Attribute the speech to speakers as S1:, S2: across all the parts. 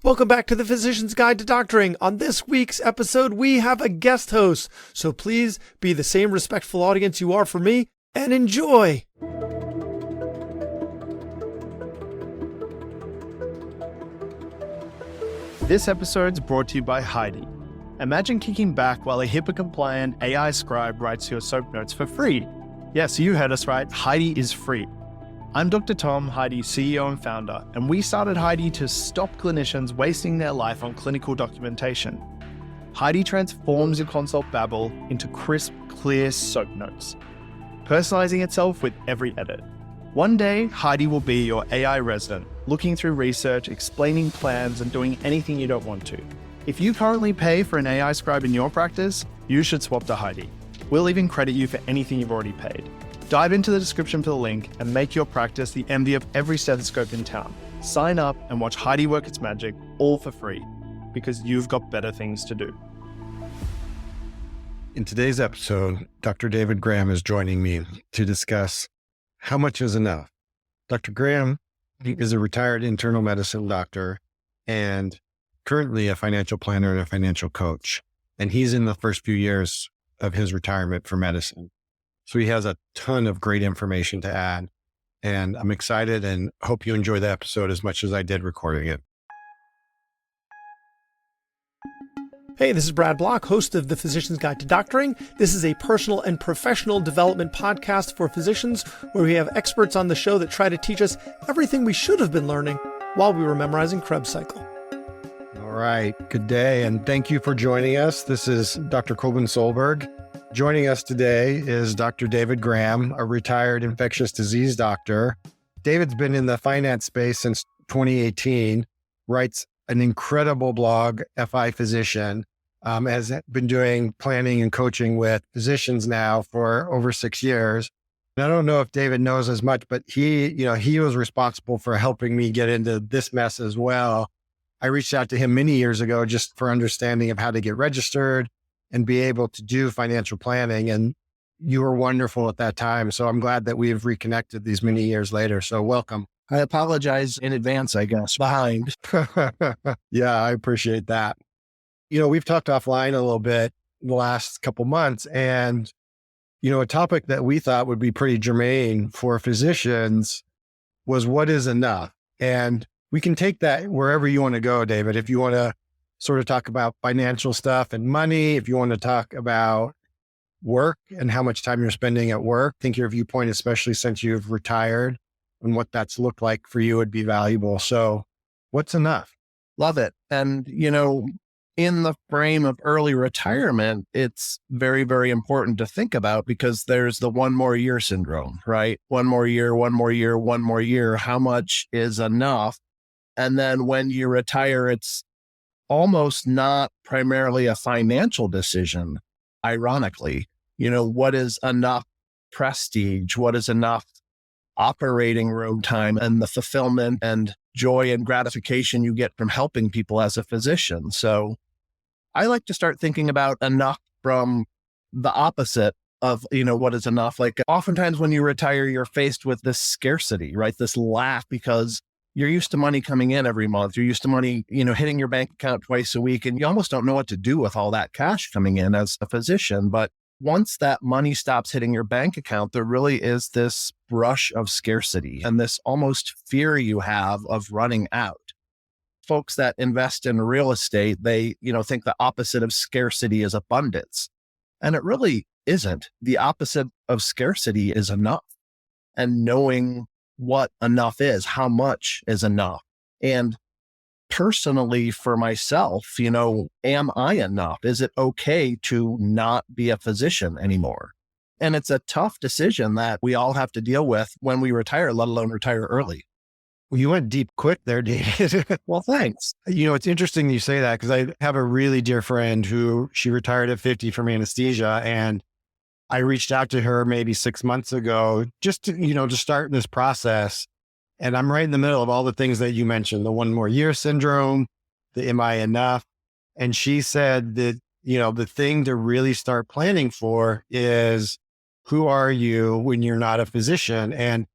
S1: Welcome back to the Physician's Guide to Doctoring. On this week's episode, we have a guest host, so please be the same respectful audience you are for me and enjoy.
S2: This episode is brought to you by Heidi. Imagine kicking back while a HIPAA-compliant AI scribe writes your soap notes for free. Yes, you heard us right, Heidi is free. I'm Dr. Tom, Heidi's CEO and founder, and we started Heidi to stop clinicians wasting their life on clinical documentation. Heidi transforms your consult babble into crisp, clear soap notes, personalizing itself with every edit. One day, Heidi will be your AI resident, looking through research, explaining plans, and doing anything you don't want to. If you currently pay for an AI scribe in your practice, you should swap to Heidi. We'll even credit you for anything you've already paid. Dive into the description for the link and make your practice the envy of every stethoscope in town. Sign up and watch Heidi work its magic, all for free, because you've got better things to do.
S3: In today's episode, Dr. David Graham is joining me to discuss how much is enough. Dr. Graham is a retired internal medicine doctor and currently a financial planner and a financial coach. And he's in the first few years of his retirement for medicine. So he has a ton of great information to add, and I'm excited and hope you enjoy the episode as much as I did recording it.
S1: Hey, this is Brad Block, host of the Physician's Guide to Doctoring. This is a personal and professional development podcast for physicians where we have experts on the show that try to teach us everything we should have been learning while we were memorizing Krebs cycle.
S3: All right, good day, and thank you for joining us. This is Dr. Cobin Solberg. Joining us today is Dr. David Graham, a retired infectious disease doctor. David's been in the finance space since 2018, writes an incredible blog, FI Physician, has been doing planning and coaching with physicians now for over 6 years. And I don't know if David knows as much, but he was responsible for helping me get into this mess as well. I reached out to him many years ago just for understanding of how to get registered and be able to do financial planning. And you were wonderful at that time. So I'm glad that we've reconnected these many years later. So welcome.
S2: I apologize in advance, I guess, behind.
S3: Yeah, I appreciate that. We've talked offline a little bit the last couple months, and, a topic that we thought would be pretty germane for physicians was what is enough? And we can take that wherever you want to go, David. If you want to sort of talk about financial stuff and money, if you want to talk about work and how much time you're spending at work, I think your viewpoint, especially since you've retired and what that's looked like for you, would be valuable. So what's enough?
S2: Love it. And, in the frame of early retirement, it's very, very important to think about because there's the one more year syndrome, right? One more year, one more year, one more year. How much is enough? And then when you retire, it's almost not primarily a financial decision, ironically. What is enough prestige? What is enough operating room time and the fulfillment and joy and gratification you get from helping people as a physician? So I like to start thinking about enough from the opposite of, what is enough. Like oftentimes when you retire, you're faced with this scarcity, right? This lack because you're used to money coming in every month. You're used to money, hitting your bank account twice a week, and you almost don't know what to do with all that cash coming in as a physician. But once that money stops hitting your bank account, there really is this brush of scarcity and this almost fear you have of running out. Folks that invest in real estate, they, think the opposite of scarcity is abundance. And it really isn't. The opposite of scarcity is enough. And knowing what enough is, how much is enough. And personally for myself, am I enough? Is it okay to not be a physician anymore? And it's a tough decision that we all have to deal with when we retire, let alone retire early.
S3: Well, you went deep quick there, David.
S2: Well, thanks.
S3: It's interesting you say that because I have a really dear friend who she retired at 50 from anesthesia, and I reached out to her maybe 6 months ago just to start this process. And I'm right in the middle of all the things that you mentioned, the one more year syndrome, the am I enough? And she said that, the thing to really start planning for is who are you when you're not a physician? And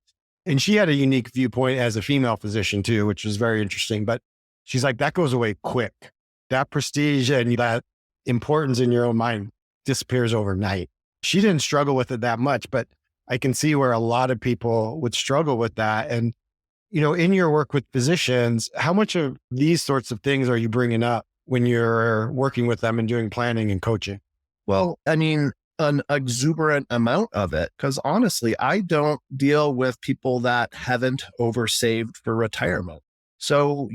S3: she had a unique viewpoint as a female physician too, which was very interesting. But She's like, that goes away quick. That prestige and that importance in your own mind disappears overnight. She didn't struggle with it that much, but I can see where a lot of people would struggle with that. And, in your work with physicians, how much of these sorts of things are you bringing up when you're working with them and doing planning and coaching?
S2: Well, I mean, an exuberant amount of it, because honestly, I don't deal with people that haven't oversaved for retirement. So,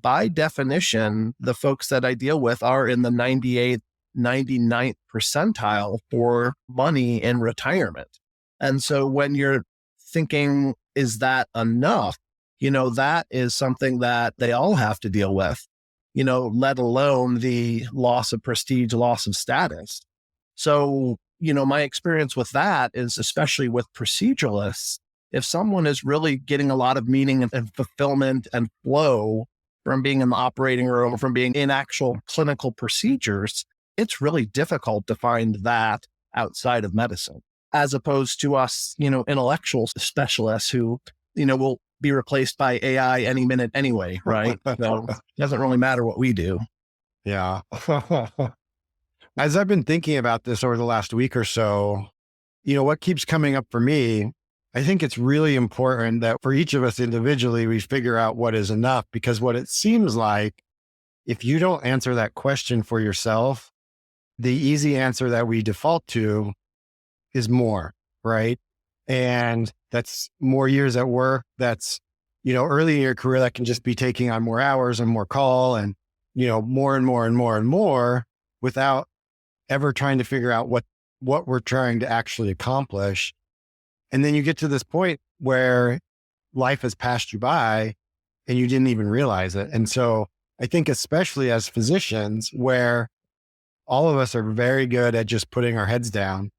S2: by definition, the folks that I deal with are in the 98th, 99th percentile for money in retirement. And so when you're thinking, is that enough? That is something that they all have to deal with, let alone the loss of prestige, loss of status. So, my experience with that is, especially with proceduralists, if someone is really getting a lot of meaning and fulfillment and flow from being in the operating room, from being in actual clinical procedures, it's really difficult to find that outside of medicine, as opposed to us, intellectual specialists who, will be replaced by AI any minute anyway, right? So it doesn't really matter what we do.
S3: Yeah. As I've been thinking about this over the last week or so, what keeps coming up for me, I think it's really important that for each of us individually, we figure out what is enough, because what it seems like, if you don't answer that question for yourself, the easy answer that we default to is more, right? And that's more years at work. That's, early in your career, that can just be taking on more hours and more call and, more and more and more and more without ever trying to figure out what we're trying to actually accomplish. And then you get to this point where life has passed you by and you didn't even realize it. And so I think, especially as physicians, where all of us are very good at just putting our heads down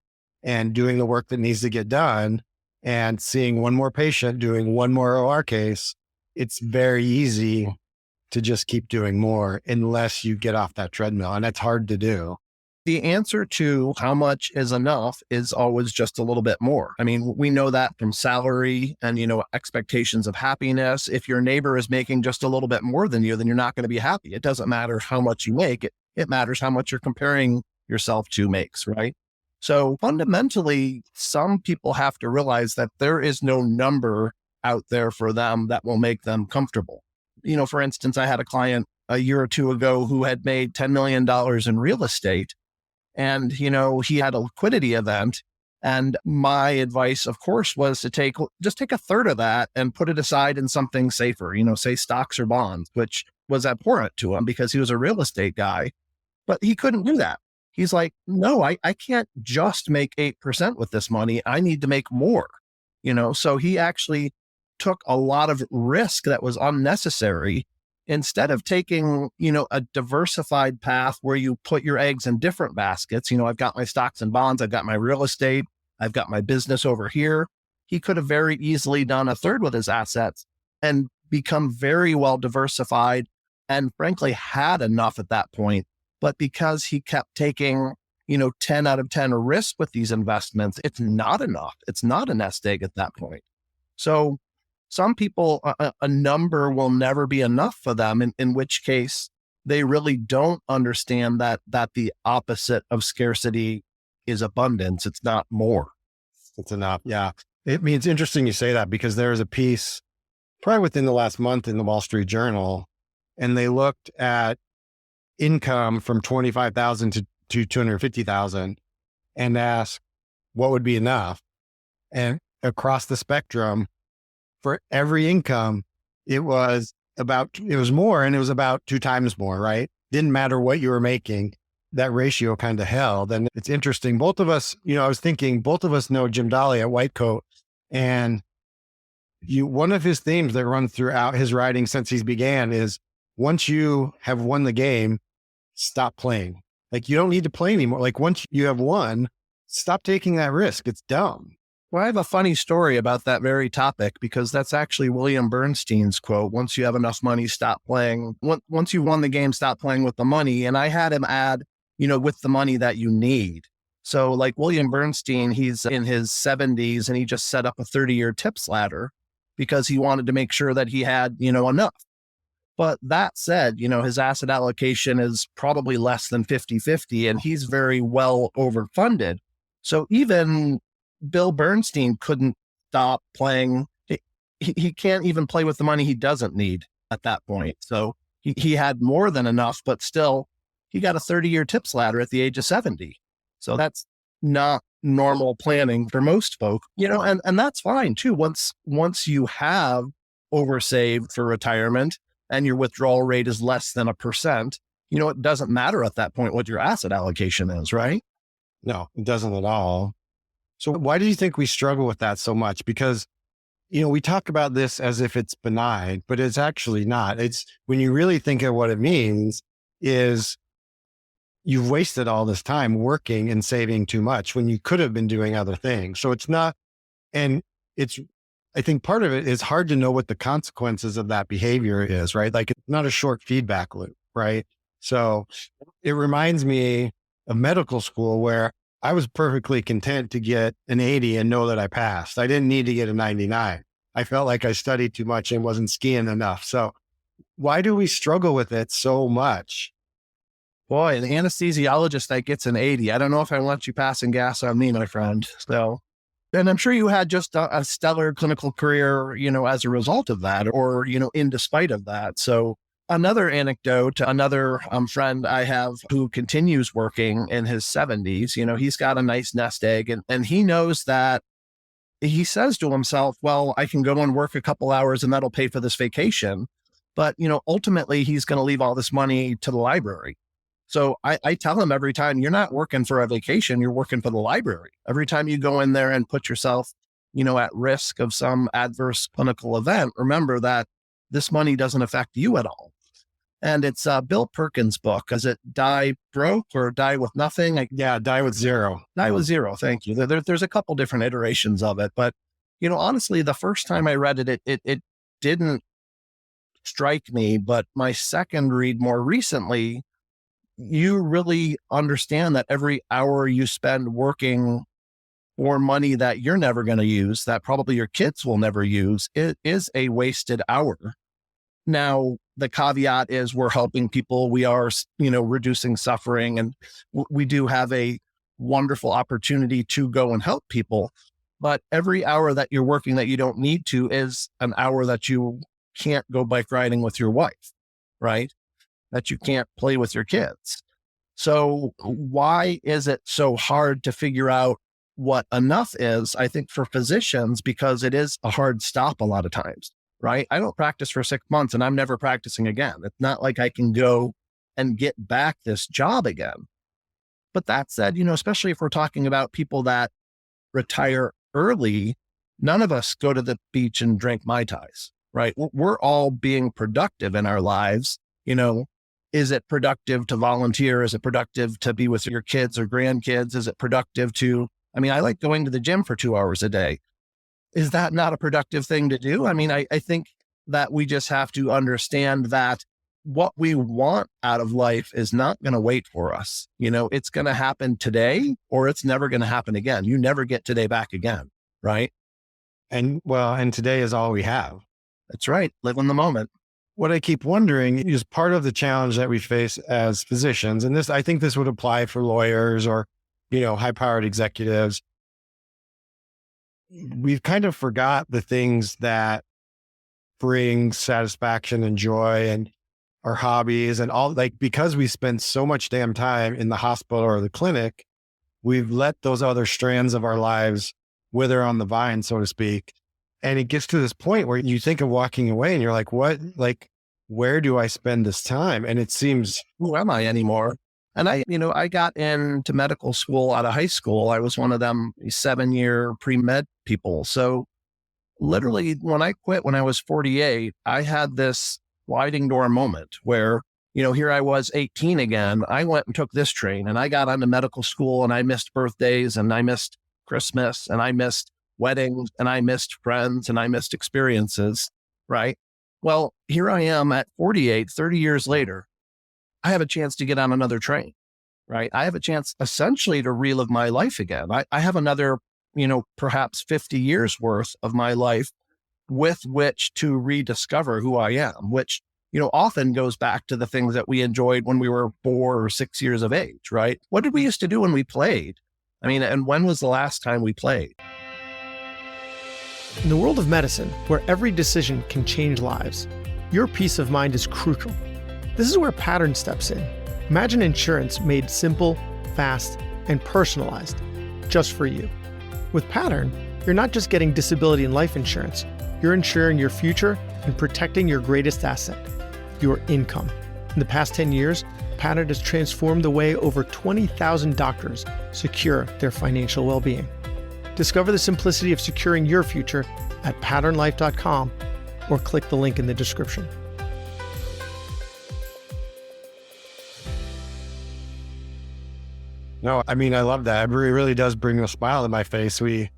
S3: and doing the work that needs to get done and seeing one more patient, doing one more OR case, it's very easy to just keep doing more unless you get off that treadmill. And that's hard to do.
S2: The answer to how much is enough is always just a little bit more. I mean, we know that from salary and, expectations of happiness. If your neighbor is making just a little bit more than you, then you're not going to be happy. It doesn't matter how much you make. It matters how much you're comparing yourself to makes, right? So fundamentally, some people have to realize that there is no number out there for them that will make them comfortable. For instance, I had a client a year or two ago who had made $10 million in real estate. And, he had a liquidity event. And my advice, of course, was to take a third of that and put it aside in something safer, say stocks or bonds, which was abhorrent to him because he was a real estate guy. But he couldn't do that. He's like, no, I can't just make 8% with this money. I need to make more, so he actually took a lot of risk that was unnecessary instead of taking, a diversified path where you put your eggs in different baskets. I've got my stocks and bonds, I've got my real estate, I've got my business over here. He could have very easily done a third with his assets and become very well diversified and frankly had enough at that point. But because he kept taking, 10 out of 10 risk with these investments, it's not enough. It's not a nest egg at that point. So some people, a number will never be enough for them, in which case they really don't understand that the opposite of scarcity is abundance. It's not more.
S3: It's enough. Yeah. It's interesting you say that, because there was a piece probably within the last month in the Wall Street Journal, and they looked at income from 25,000 to 250,000 and asked what would be enough. And across the spectrum, for every income, it was more, and it was about 2 times more, right? Didn't matter what you were making, that ratio kind of held. And it's interesting. Both of us, I was thinking, both of us know Jim Daly at White Coat, and one of his themes that runs throughout his writing since he's began is, once you have won the game, stop playing. Like, you don't need to play anymore. Like, once you have won, stop taking that risk. It's dumb.
S2: Well, I have a funny story about that very topic, because that's actually William Bernstein's quote. Once you have enough money, stop playing. Once you won the game, stop playing with the money. And I had him add, with the money that you need. So like William Bernstein, he's in his 70s and he just set up a 30-year tips ladder because he wanted to make sure that he had, enough. But that said, his asset allocation is probably less than 50-50, and he's very well overfunded. So even Bill Bernstein couldn't stop playing. He can't even play with the money he doesn't need at that point. So he had more than enough, but still he got a 30-year tips ladder at the age of 70. So that's not normal planning for most folk, and that's fine too. Once you have oversaved for retirement and your withdrawal rate is less than 1%, it doesn't matter at that point what your asset allocation is, right?
S3: No, it doesn't at all. So why do you think we struggle with that so much? Because, we talk about this as if it's benign, but it's actually not. It's when you really think of what it means is you've wasted all this time working and saving too much when you could have been doing other things. So it's not, and I think part of it is hard to know what the consequences of that behavior is, right? Like it's not a short feedback loop, right? So it reminds me of medical school where I was perfectly content to get an 80 and know that I passed. I didn't need to get a 99. I felt like I studied too much and wasn't skiing enough. So why do we struggle with it so much?
S2: Boy, the anesthesiologist that gets an 80, I don't know if I want you passing gas on me, my friend. So, and I'm sure you had just a stellar clinical career, as a result of that, or, in despite of that. So another anecdote, another friend I have who continues working in his 70s, he's got a nice nest egg, and he knows that he says to himself, well, I can go and work a couple hours and that'll pay for this vacation. But, ultimately he's going to leave all this money to the library. So I tell him every time, you're not working for a vacation, you're working for the library. Every time you go in there and put yourself, at risk of some adverse clinical event, remember that this money doesn't affect you at all. And it's Bill Perkins' book. Is it Die Broke or Die with Nothing?
S3: Yeah, Die with Zero.
S2: Die with Zero. Thank you. There's a couple different iterations of it. But, honestly, the first time I read it, it didn't strike me. But my second read more recently, you really understand that every hour you spend working for money that you're never going to use, that probably your kids will never use, it is a wasted hour. Now, the caveat is we're helping people. We are, reducing suffering, and we do have a wonderful opportunity to go and help people. But every hour that you're working that you don't need to is an hour that you can't go bike riding with your wife, right? That you can't play with your kids. So why is it so hard to figure out what enough is? I think for physicians, because it is a hard stop a lot of times, right? I don't practice for 6 months and I'm never practicing again. It's not like I can go and get back this job again. But that said, especially if we're talking about people that retire early, none of us go to the beach and drink Mai Tais, right? We're all being productive in our lives. Is it productive to volunteer? Is it productive to be with your kids or grandkids? Is it productive I like going to the gym for 2 hours a day. Is that not a productive thing to do? I think that we just have to understand that what we want out of life is not going to wait for us. It's going to happen today or it's never going to happen again. You never get today back again, right?
S3: And today is all we have.
S2: That's right. Live in the moment.
S3: What I keep wondering is part of the challenge that we face as physicians, and I think this would apply for lawyers or, high-powered executives. We've kind of forgot the things that bring satisfaction and joy and our hobbies and all, because we spend so much damn time in the hospital or the clinic, we've let those other strands of our lives wither on the vine, so to speak. And it gets to this point where you think of walking away and you're like, what, where do I spend this time? And it seems,
S2: who am I anymore? And I got into medical school out of high school. I was one of them 7-year pre-med people. So literally when I quit, when I was 48, I had this sliding door moment where, here I was 18 again. I went and took this train and I got onto medical school and I missed birthdays and I missed Christmas and I missed weddings and I missed friends and I missed experiences, right? Well, here I am at 48, 30 years later. I have a chance to get on another train, right? I have a chance essentially to relive my life again. I have another, perhaps 50 years worth of my life with which to rediscover who I am, which often goes back to the things that we enjoyed when we were 4 or 6 years of age, right? What did we used to do when we played? I mean, and when was the last time we played?
S1: In the world of medicine, where every decision can change lives, your peace of mind is crucial. This is where Pattern steps in. Imagine insurance made simple, fast, and personalized, just for you. With Pattern, you're not just getting disability and life insurance, you're insuring your future and protecting your greatest asset, your income. In the past 10 years, Pattern has transformed the way over 20,000 doctors secure their financial well-being. Discover the simplicity of securing your future at patternlife.com or click the link in the description.
S3: No, I mean, I love that. It really does bring a smile to my face. We've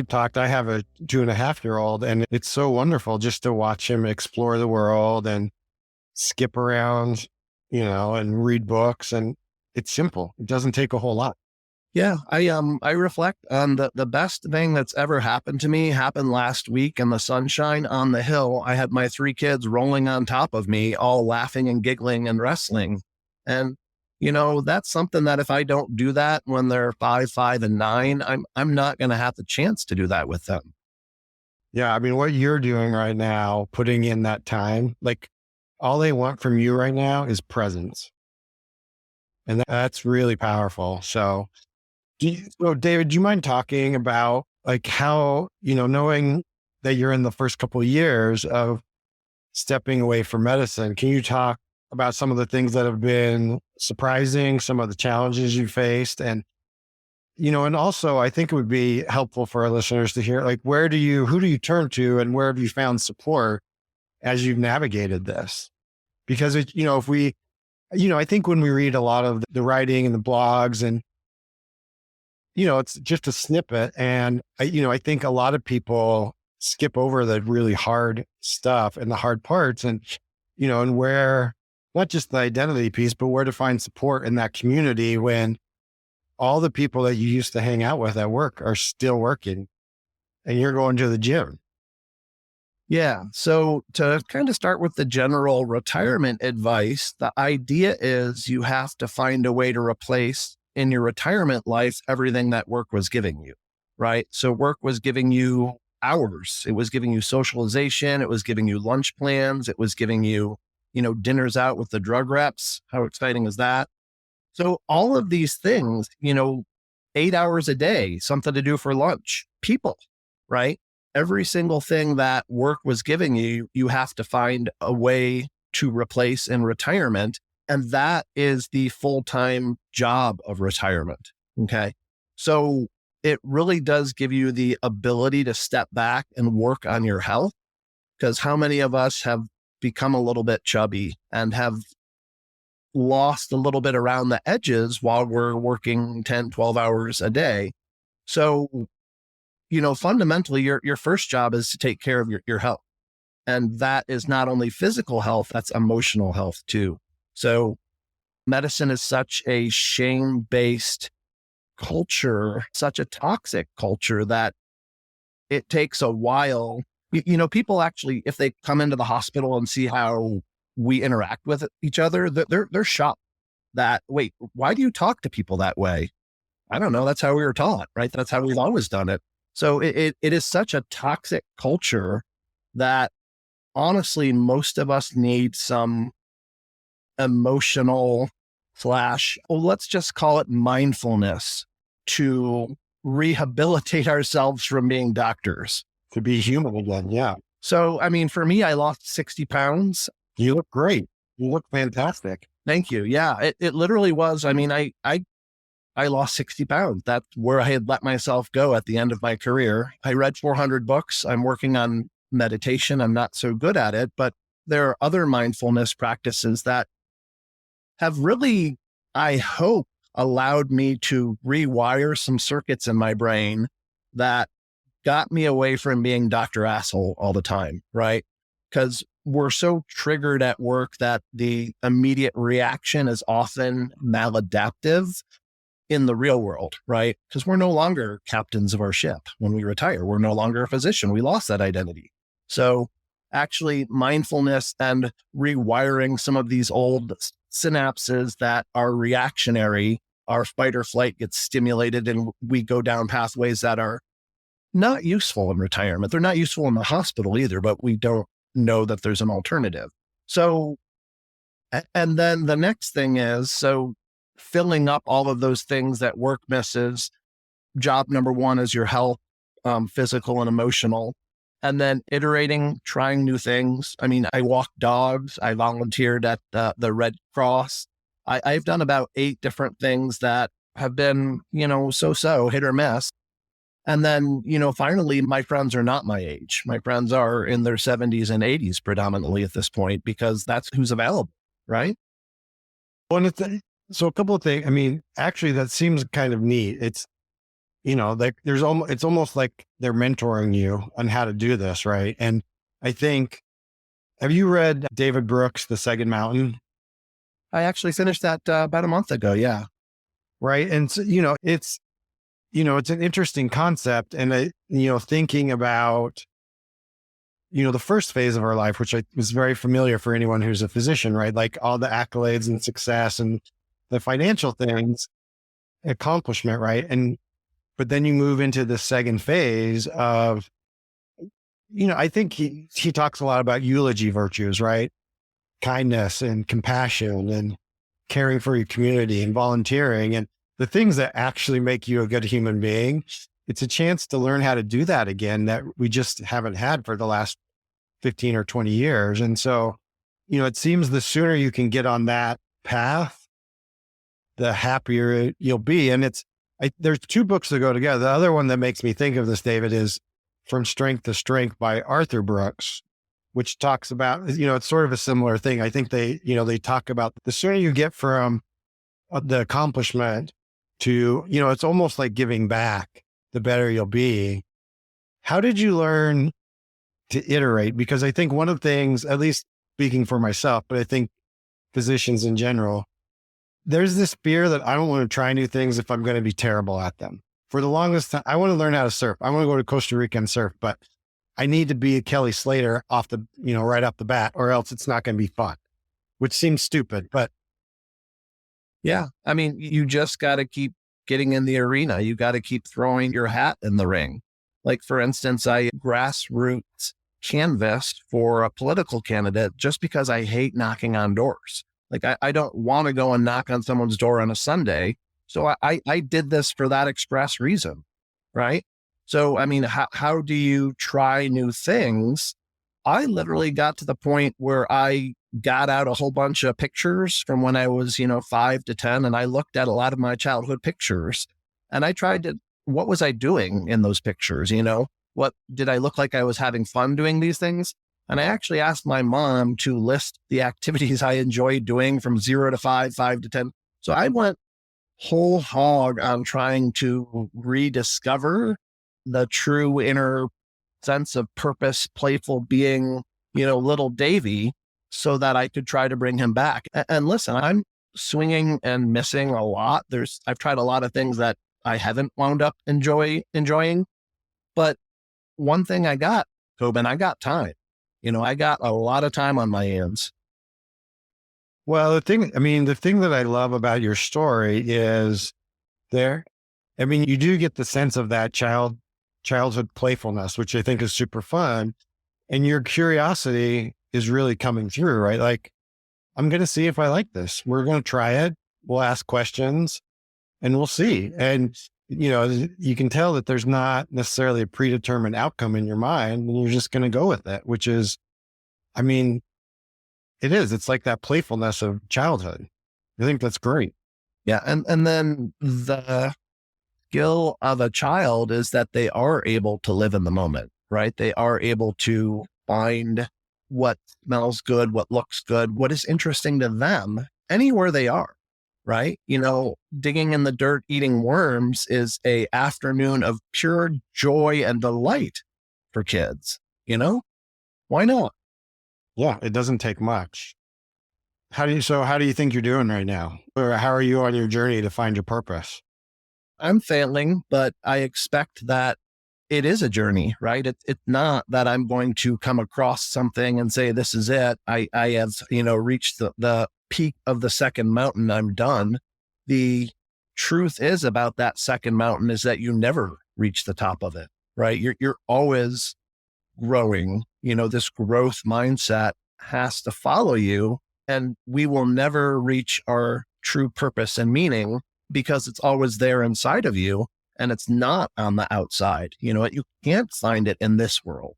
S3: talked, I have a 2.5-year-old, and it's so wonderful just to watch him explore the world and skip around, and read books. And it's simple. It doesn't take a whole lot.
S2: Yeah, I reflect on the best thing that's ever happened to me happened last week in the sunshine on the hill. I had my 3 kids rolling on top of me, all laughing and giggling and wrestling. And that's something that if I don't do that when they're 5 and 9, I'm not going to have the chance to do that with them.
S3: Yeah. I mean, what you're doing right now, putting in that time, like all they want from you right now is presence. And that's really powerful. So David, do you mind talking about like how, knowing that you're in the first couple of years of stepping away from medicine, can you talk about some of the things that have been surprising, some of the challenges you faced? And, and also I think it would be helpful for our listeners to hear, like, who do you turn to and where have you found support as you've navigated this? Because I think when we read a lot of the writing and the blogs and, it's just a snippet. And I think a lot of people skip over the really hard stuff and the hard parts and, and where, not just the identity piece, but where to find support in that community when all the people that you used to hang out with at work are still working and you're going to the gym.
S2: Yeah. So to kind of start with the general retirement advice, the idea is you have to find a way to replace in your retirement life everything that work was giving you, right? So work was giving you hours. It was giving you socialization. It was giving you lunch plans. It was giving you, dinners out with the drug reps. How exciting is that? So all of these things, 8 hours a day, something to do for lunch, people, right? Every single thing that work was giving you, you have to find a way to replace in retirement. And that is the full-time job of retirement. Okay. So it really does give you the ability to step back and work on your health. Because how many of us have become a little bit chubby and have lost a little bit around the edges while we're working 10, 12 hours a day? So, fundamentally, your first job is to take care of your health. And that is not only physical health, that's emotional health too. So medicine is such a shame-based culture, such a toxic culture that it takes a while. People actually, if they come into the hospital and see how we interact with each other, they're shocked that, wait, why do you talk to people that way? I don't know. That's how we were taught, right? That's how we've always done it. So it is such a toxic culture that honestly, most of us need some emotional let's just call it mindfulness to rehabilitate ourselves from being doctors.
S3: To be human again. Yeah.
S2: So, I mean, for me, I lost 60 pounds.
S3: You look great. You look fantastic.
S2: Thank you. Yeah, it literally was. I mean, I lost 60 pounds. That's where I had let myself go at the end of my career. I read 400 books. I'm working on meditation. I'm not so good at it, but there are other mindfulness practices that have really, I hope, allowed me to rewire some circuits in my brain that got me away from being Dr. Asshole all the time, right? Because we're so triggered at work that the immediate reaction is often maladaptive in the real world, right? Because we're no longer captains of our ship when we retire. We're no longer a physician. We lost that identity. So actually mindfulness and rewiring some of these old synapses that are reactionary. Our fight or flight gets stimulated and we go down pathways that are not useful in retirement. They're not useful in the hospital either, but we don't know that there's an alternative. So, and then the next thing is, so filling up all of those things that work misses. Job number one is your health, physical and emotional. And then iterating, trying new things. I mean, I walk dogs. I volunteered at the Red Cross. I've done about 8 different things that have been, so-so, hit or miss. And then, finally, my friends are not my age. My friends are in their 70s and 80s predominantly at this point, because that's who's available, right?
S3: So a couple of things. I mean, actually, that seems kind of neat. It's, like it's almost like they're mentoring you on how to do this, right? And I think, have you read David Brooks' The Second Mountain?
S2: I actually finished that about a month ago. Yeah.
S3: Right. And so, it's an interesting concept. And thinking about, the first phase of our life, which was very familiar for anyone who's a physician, right? Like all the accolades and success and the financial things, accomplishment, right? But then you move into the second phase of, I think he talks a lot about eulogy virtues, right? Kindness and compassion and caring for your community and volunteering and the things that actually make you a good human being. It's a chance to learn how to do that again that we just haven't had for the last 15 or 20 years. And so, it seems the sooner you can get on that path, the happier you'll be. And there's 2 books that go together. The other one that makes me think of this, David, is From Strength to Strength by Arthur Brooks, which talks about, it's sort of a similar thing. I think they talk about the sooner you get from the accomplishment to, it's almost like giving back, the better you'll be. How did you learn to iterate? Because I think one of the things, at least speaking for myself, but I think physicians in general, there's this fear that I don't want to try new things if I'm going to be terrible at them. For the longest time, I want to learn how to surf. I want to go to Costa Rica and surf, but I need to be a Kelly Slater right off the bat, or else it's not going to be fun, which seems stupid, but.
S2: Yeah. I mean, you just got to keep getting in the arena. You got to keep throwing your hat in the ring. Like, for instance, I grassroots canvassed for a political candidate just because I hate knocking on doors. Like, I don't want to go and knock on someone's door on a Sunday. So I did this for that express reason, right? So, I mean, how do you try new things? I literally got to the point where I got out a whole bunch of pictures from when I was, 5 to 10, and I looked at a lot of my childhood pictures, and I tried to, what was I doing in those pictures? What did I look like? I was having fun doing these things? And I actually asked my mom to list the activities I enjoyed doing from 0 to 5, 5 to 10. So I went whole hog on trying to rediscover the true inner sense of purpose, playful being, little Davy, so that I could try to bring him back. And listen, I'm swinging and missing a lot. I've tried a lot of things that I haven't wound up enjoying. But one thing I got, Cobin, I got time. I got a lot of time on my hands.
S3: Well, the thing that I love about your story is you do get the sense of that childhood playfulness, which I think is super fun. And your curiosity is really coming through, right? Like, I'm going to see if I like this. We're going to try it. We'll ask questions and we'll see. And, you can tell that there's not necessarily a predetermined outcome in your mind, and you're just going to go with it, which is, it's like that playfulness of childhood. I think that's great.
S2: Yeah. And then the skill of a child is that they are able to live in the moment, right? They are able to find what smells good, what looks good, what is interesting to them anywhere they are, right? Digging in the dirt, eating worms is a afternoon of pure joy and delight for kids, Why not?
S3: Yeah, it doesn't take much. How do you think you're doing right now? Or how are you on your journey to find your purpose?
S2: I'm failing, but I expect that it is a journey, right? It's not that I'm going to come across something and say, this is it. I have, reached the peak of the second mountain. I'm done. The truth is about that second mountain is that you never reach the top of it, right? You're always growing. This growth mindset has to follow you, and we will never reach our true purpose and meaning because it's always there inside of you. And it's not on the outside. You can't find it in this world.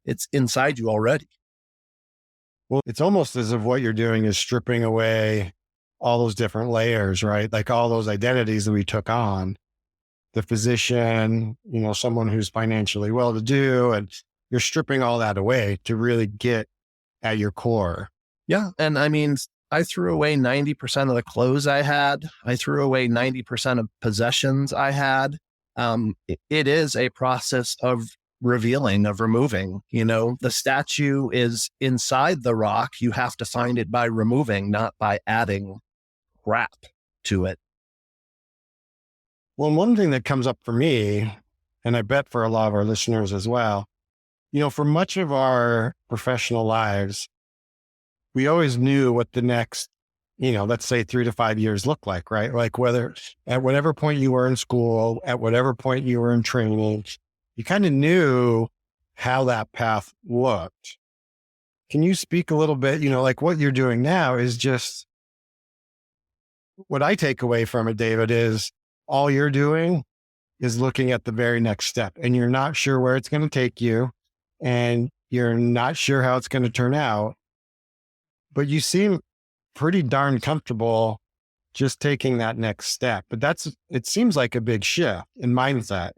S2: It's inside you already.
S3: Well, it's almost as if what you're doing is stripping away all those different layers, right? Like all those identities that we took on. The physician, someone who's financially well-to-do, and you're stripping all that away to really get at your core.
S2: Yeah. And I mean, I threw away 90% of the clothes I had. I threw away 90% of possessions I had. It is a process of revealing, of removing. The statue is inside the rock. You have to find it by removing, not by adding crap to it.
S3: Well, one thing that comes up for me, and I bet for a lot of our listeners as well, for much of our professional lives, we always knew what the next, let's say 3 to 5 years looked like, right? Like whether at whatever point you were in school, at whatever point you were in training, you kind of knew how that path looked. Can you speak a little bit, like what you're doing now is just, what I take away from it, David, is all you're doing is looking at the very next step, and you're not sure where it's going to take you, and you're not sure how it's going to turn out. But you seem pretty darn comfortable just taking that next step. But it seems like a big shift in mindset.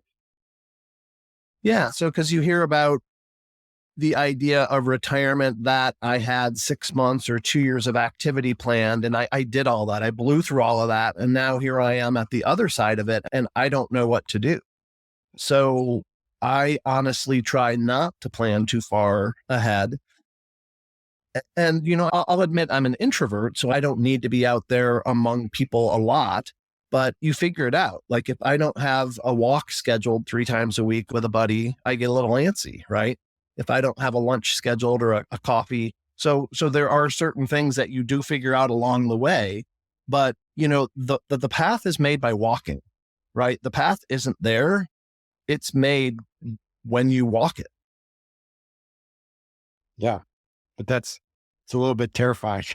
S2: Yeah. So, because you hear about the idea of retirement that I had 6 months or 2 years of activity planned, and I did all that. I blew through all of that. And now here I am at the other side of it, and I don't know what to do. So I honestly try not to plan too far ahead. And, I'll admit I'm an introvert, so I don't need to be out there among people a lot, but you figure it out. Like if I don't have a walk scheduled 3 times a week with a buddy, I get a little antsy, right? If I don't have a lunch scheduled or a coffee. So there are certain things that you do figure out along the way, but the path is made by walking, right? The path isn't there. It's made when you walk it.
S3: Yeah. But it's a little bit terrifying,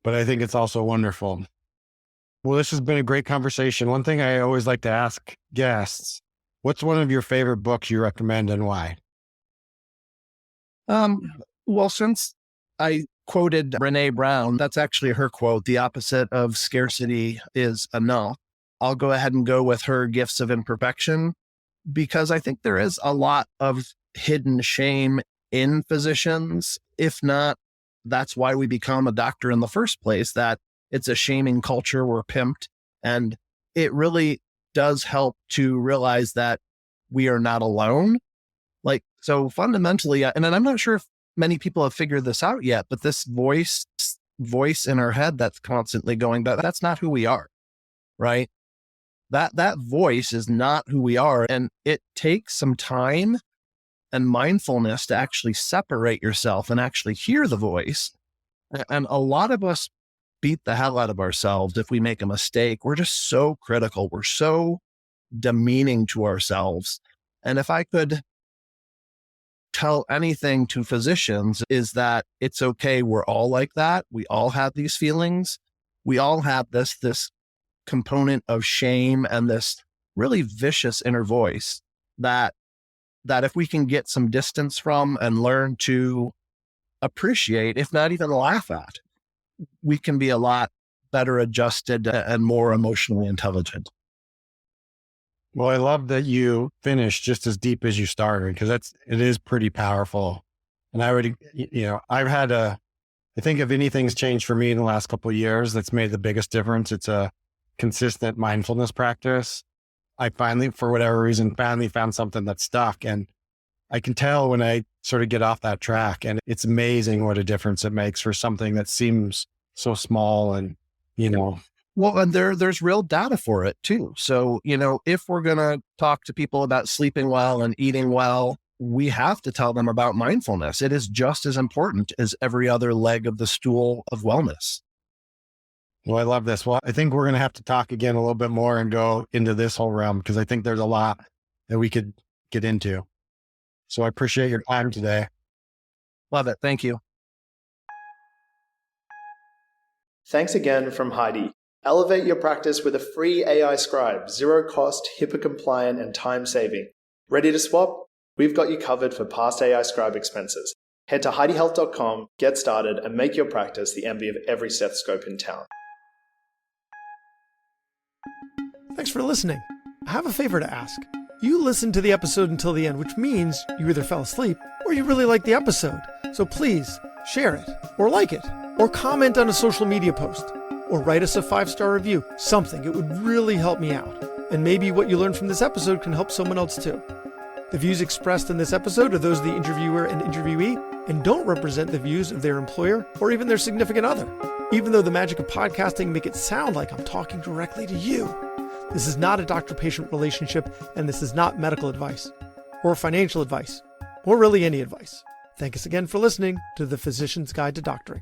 S3: but I think it's also wonderful. Well, this has been a great conversation. One thing I always like to ask guests, what's one of your favorite books you recommend and why?
S2: Well, since I quoted Brené Brown, that's actually her quote. The opposite of scarcity is enough. I'll go ahead and go with her Gifts of Imperfection, because I think there is a lot of hidden shame in physicians. If not, that's why we become a doctor in the first place, that it's a shaming culture. We're pimped. And it really does help to realize that we are not alone. So fundamentally, and I'm not sure if many people have figured this out yet, but this voice in our head that's constantly going, that's not who we are, right? That voice is not who we are. And it takes some time and mindfulness to actually separate yourself and actually hear the voice. And a lot of us beat the hell out of ourselves if we make a mistake. We're just so critical. We're so demeaning to ourselves. And if I could tell anything to physicians, is that it's okay. We're all like that. We all have these feelings. We all have this component of shame and this really vicious inner voice that if we can get some distance from and learn to appreciate, if not even laugh at, we can be a lot better adjusted and more emotionally intelligent.
S3: Well, I love that you finished just as deep as you started, because it is pretty powerful. And I would, I've had I think if anything's changed for me in the last couple of years, that's made the biggest difference. It's a consistent mindfulness practice. I finally, for whatever reason, found something that stuck. And I can tell when I sort of get off that track, and it's amazing what a difference it makes for something that seems so small and,
S2: Well, and there's real data for it too. So, if we're going to talk to people about sleeping well and eating well, we have to tell them about mindfulness. It is just as important as every other leg of the stool of wellness.
S3: Well, I love this. Well, I think we're going to have to talk again a little bit more and go into this whole realm because I think there's a lot that we could get into. So I appreciate your time today.
S2: Love it. Thank you.
S1: Thanks again from Heidi. Elevate your practice with a free AI scribe, zero cost, HIPAA compliant, and time saving. Ready to swap? We've got you covered for past AI scribe expenses. Head to HeidiHealth.com, get started, and make your practice the envy of every stethoscope in town. Thanks for listening. I have a favor to ask. You listened to the episode until the end, which means you either fell asleep or you really liked the episode. So please share it, or like it, or comment on a social media post, or write us a 5-star review. Something. It would really help me out. And maybe what you learned from this episode can help someone else too. The views expressed in this episode are those of the interviewer and interviewee and don't represent the views of their employer or even their significant other. Even though the magic of podcasting make it sound like I'm talking directly to you. This is not a doctor-patient relationship, and this is not medical advice or financial advice or really any advice. Thank us again for listening to The Physician's Guide to Doctoring.